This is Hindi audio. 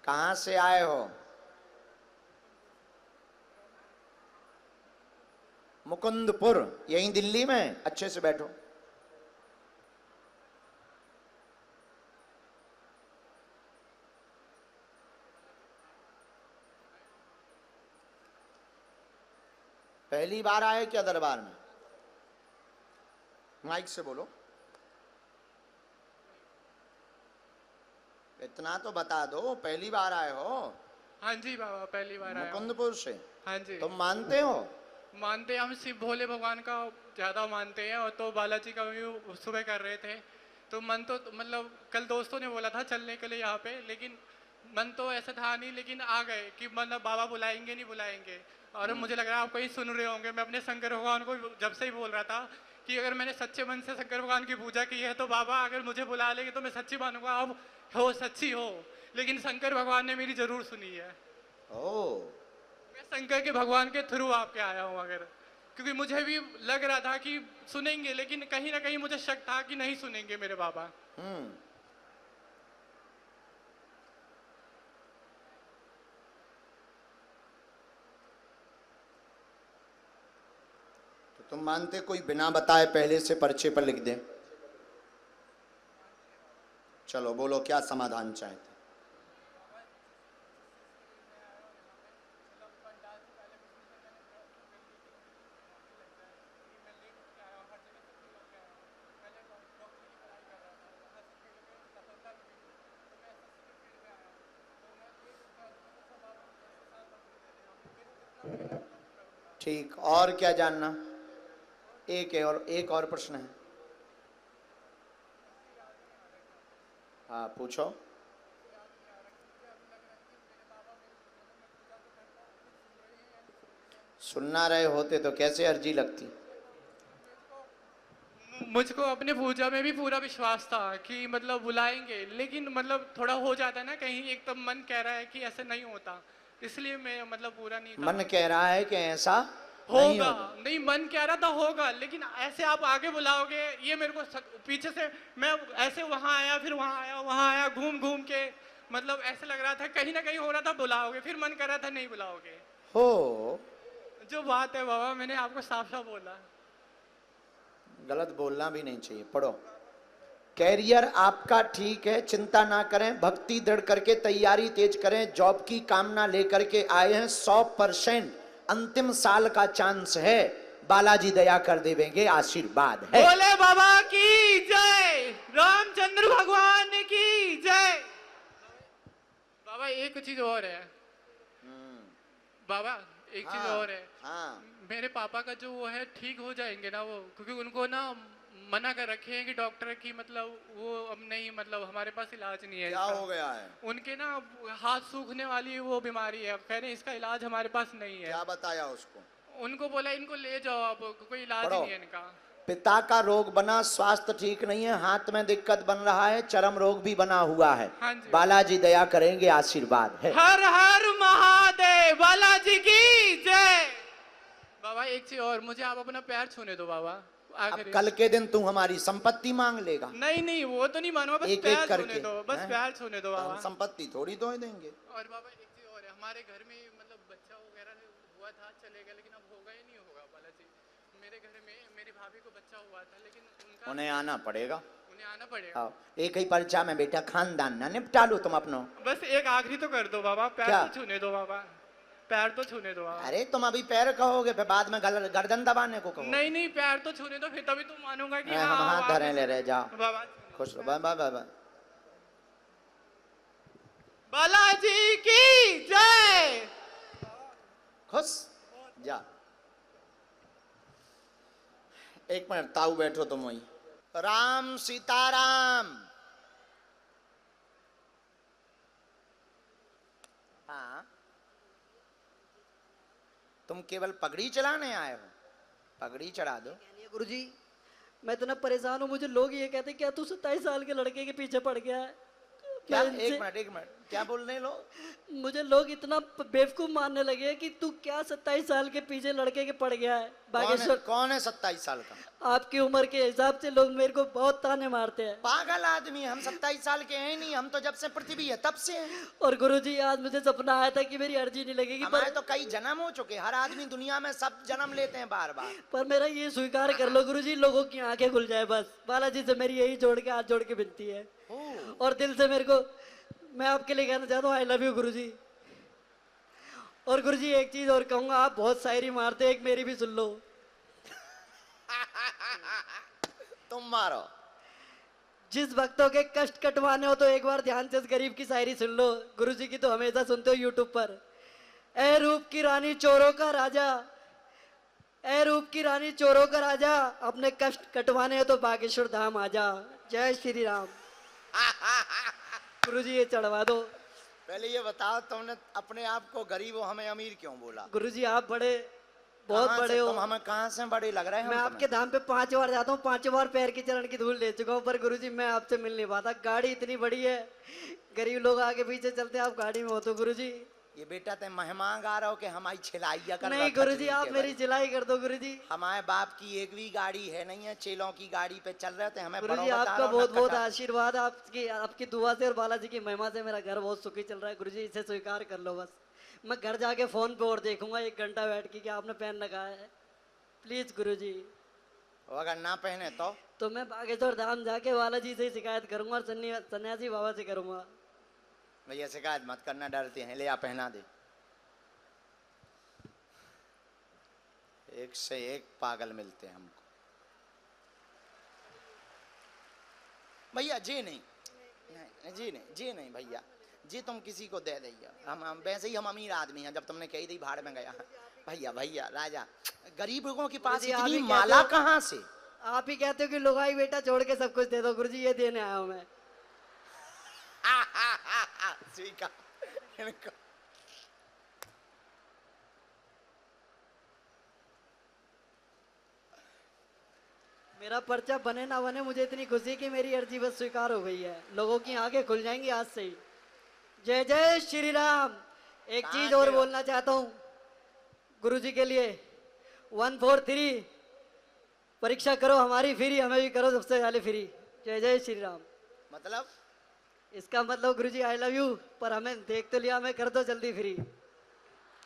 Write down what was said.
कहां से आए हो? मुकुंदपुर, यहीं दिल्ली में? अच्छे से बैठो। पहली बार आए क्या दरबार में? माइक से बोलो। इतना तो बता दो, पहली बार आए हो? हाँ जी बाबा, पहली बार आया हूँ। मुकुंदपुर से? हाँ जी। तुम मानते हो? मानते हैं, हम शिव भोले भगवान का ज़्यादा मानते हैं, और तो बालाजी का भी सुबह कर रहे थे। तो मन तो मतलब कल दोस्तों ने बोला था चलने के लिए यहाँ पे, लेकिन मन तो ऐसा था नहीं, लेकिन आ गए कि मतलब बाबा बुलाएंगे नहीं बुलाएंगे। और मुझे लग रहा है आप कहीं सुन रहे होंगे, मैं अपने शंकर भगवान को जब से ही बोल रहा था कि अगर मैंने सच्चे मन से शंकर भगवान की पूजा की है तो बाबा अगर मुझे बुला लेंगे तो मैं सच्ची मानूंगा, अब हो सच्ची हो। लेकिन शंकर भगवान ने मेरी जरूर सुनी है। ओ, मैं शंकर के भगवान के थ्रू आपके आया हूँ, अगर क्योंकि मुझे भी लग रहा था कि सुनेंगे, लेकिन कहीं ना कहीं मुझे शक था कि नहीं सुनेंगे मेरे बाबा। तो तुम मानते कोई बिना बताए पहले से पर्चे पर लिख दे? चलो बोलो, क्या समाधान चाहते? ठीक, और क्या जानना? एक और प्रश्न है। हाँ पूछो। सुनना रहे होते तो कैसे अर्जी लगती? मुझको अपने पूजा में भी पूरा विश्वास था कि मतलब बुलाएंगे, लेकिन मतलब थोड़ा हो जाता है ना कहीं, एक तो मन कह रहा है कि ऐसे नहीं होता, इसलिए मैं मतलब पूरा नहीं था। मन कह रहा है कि ऐसा नहीं होगा, होगा। नहीं मन कह रहा था होगा, लेकिन ऐसे आप आगे बुलाओगे ये मेरे को पीछे से मैं ऐसे वहां आया, फिर वहां आया, वहां आया, घूम घूम के मतलब ऐसे लग रहा था कहीं ना कहीं हो रहा था बुलाओगे, फिर मन कर रहा था नहीं बुलाओगे। हो। जो बात है बाबा, मैंने आपको साफ साफ बोला। गलत बोलना भी नहीं चाहिए। पढ़ो। कैरियर आपका ठीक है, चिंता ना करें, भक्ति दृढ़ करके तैयारी तेज करें। जॉब की कामना लेकर के आए हैं, 100% अंतिम साल का चांस है। बालाजी दया कर देंगे, आशीर्वाद है। बोले बाबा की जय, रामचंद्र भगवान की जय। बाबा एक चीज और है बाबा, एक चीज हाँ और है। हाँ। मेरे पापा का जो वो है ठीक हो जाएंगे ना वो, क्योंकि उनको ना मना कर रखे हैं कि डॉक्टर की मतलब वो अब नहीं, मतलब हमारे पास इलाज नहीं है क्या इसका। हो गया है? उनके ना हाथ सूखने वाली वो बीमारी है, कह रहे हैं इसका इलाज हमारे पास नहीं है। क्या बताया उसको? उनको बोला इनको ले जाओ, अब कोई इलाज ही पढ़ो। नहीं है इनका। पिता का रोग बना, स्वास्थ्य ठीक नहीं है, हाथ में दिक्कत बन रहा है, चरम रोग भी बना हुआ है। हाँ जी बाबा। बालाजी दया करेंगे, आशीर्वाद है। हर हर महादेव, बालाजी की जय। बाबा एक चीज और, मुझे आप अपना पैर छूने दो बाबा अब आखिरी। कल के दिन तू हमारी संपत्ति मांग लेगा? नहीं नहीं वो तो नहीं मानूंगा, बस एक पैर एक छूने करके दो, बस हैं? पैर छूने दो तो बाबा। हम संपत्ति थोड़ी दो देंगे। और बाबा एक चीज और है, हमारे घर में मतलब बच्चा वगैरह हुआ था, चले गया, लेकिन अब होगा ही नहीं होगा बालाजी। मेरे घर में मेरी भाभी को बच्चा हुआ था, लेकिन उनका उन्हें आना पड़ेगा। उन्हें आना पड़ेगा। आओ, एक ही पर्चा में बेटा खानदान ना निपटा लो तुम अपनो। बस एक आखिरी तो कर दो बाबा, पैर क्या? तो छूने दो बाबा, पैर तो छूने दो बाबा। अरे तुम अभी पैर कहोगे, फिर बाद में गर्दन दबाने को कहोगे। नहीं नहीं पैर तो छूने दो, फिर तभी तो मानूंगा कि हम हाँ हाथ धरे ले रहे, जाओ बाबा। खुश रहो। Bye bye bye bye. Balaji की जय। खुश जा। एक मिनट ताऊ बैठो तुम वहीं। राम सीताराम। हाँ, तुम केवल पगड़ी चलाने आए हो? पगड़ी चढ़ा दो। गुरुजी, मैं इतना परेशान हूँ, मुझे लोग ये कहते हैं क्या तू 27 साल के लड़के के पीछे पड़ गया है। क्या? मैं इनसे- एक मिनट क्या बोल रहे हैं लोग? मुझे लोग इतना बेवकूफ मानने लगे हैं कि तू क्या 27 साल के पीछे लड़के के पड़ गया है बागेश्वर। कौन है 27 साल का? आपकी उम्र के हिसाब से लोग मेरे को बहुत ताने मारते हैं। पागल आदमी, हम 27 साल के हैं नहीं, हम तो जब से पृथ्वी है तब से हैं। और गुरुजी आज मुझे सपना आया था कि मेरी अर्जी नहीं लगेगी, हमारे तो कई जन्म हो चुके, हर आदमी दुनिया में सब जन्म लेते हैं बार बार। पर मेरा ये स्वीकार कर लो गुरुजी, लोगों की आंखें खुल जाए बस। बालाजी से मेरी यही जोड़ के हाथ जोड़ के विनती है और दिल से मेरे को, मैं आपके लिए कहना चाहता हूँ आई लव यू गुरुजी। और गुरुजी एक चीज और कहूंगा, आप बहुत शायरी मारते हैं, एक मेरी भी सुन लो। तुम मारो। जिस भक्तों के कष्ट कटवाने हो तो एक बार ध्यान से इस गरीब की शायरी सुन लो। गुरुजी की तो हमेशा सुनते हो यूट्यूब पर। ए रूप की रानी चोरों का राजा, ए रूप की रानी चोरों का राजा, अपने कष्ट कटवाने हो तो बागेश्वर धाम आजा। जय श्री राम। गुरुजी ये चढ़वा दो। पहले ये बताओ, तुमने अपने आप को गरीब हो, हमें अमीर क्यों बोला? गुरुजी आप बड़े, बहुत बड़े हो। तुम हमें कहाँ से बड़े लग रहे हैं? मैं आपके धाम पे 5 बार जाता हूँ, 5 बार पैर की चरण की धूल ले चुका हूँ, पर गुरुजी मैं आपसे मिल नहीं पाता। गाड़ी इतनी बड़ी है, गरीब लोग आगे पीछे चलते, आप गाड़ी में हो तो गुरुजी। ये बेटा ते मेहमान गा रहा हो कि हमारी छिलाइया कर? नहीं गुरुजी आप मेरी सिलाई कर दो गुरुजी। हमारे बाप की एक भी गाड़ी है नहीं है, चेलों की गाड़ी पे चल रहे थे। हमें गुरुजी आपका बहुत बहुत आशीर्वाद, आपकी दुआ से और बालाजी की महिमा से मेरा घर बहुत सुखी चल रहा है। गुरुजी इसे स्वीकार कर लो बस। मैं घर जाके फोन पे और देखूंगा 1 घंटा बैठ के कि आपने पहन रखा है। प्लीज गुरुजी। अगर ना पहने तो मैं बागेश्वर धाम जाके बालाजी से शिकायत करूंगा और सन्यासी बाबा से करूंगा। भैया शिकायत मत करना, डरते हैं। ले आ पहना दे। एक से एक पागल मिलते हैं हमको। भैया जी नहीं, जी नहीं भैया जी, तुम किसी को दे दैया। हम वैसे ही हम अमीर आदमी हैं, जब तुमने कही दी भाड़ में गया। भैया राजा, गरीब लोगों के पास इतनी माला कहाँ से? आप ही कहते हो कि लुगाई बेटा छोड़ के सब कुछ दे दो। गुरुजी ये देने आया हूं मैं। स्वीकार। मेरा पर्चा बने ना बने, मुझे इतनी खुशी कि मेरी अर्जी बस स्वीकार हो गई है। लोगों की आंखें खुल जाएंगी आज से ही। जय जय श्री राम। एक चीज और बोलना चाहता हूँ गुरुजी के लिए। 1 4 3 परीक्षा करो हमारी फ्री, हमें भी करो सबसे पहले फ्री। जय जय श्री राम। मतलब इसका मतलब गुरुजी आई लव यू, पर हमें देख तो लिया, हमें कर दो जल्दी फ्री।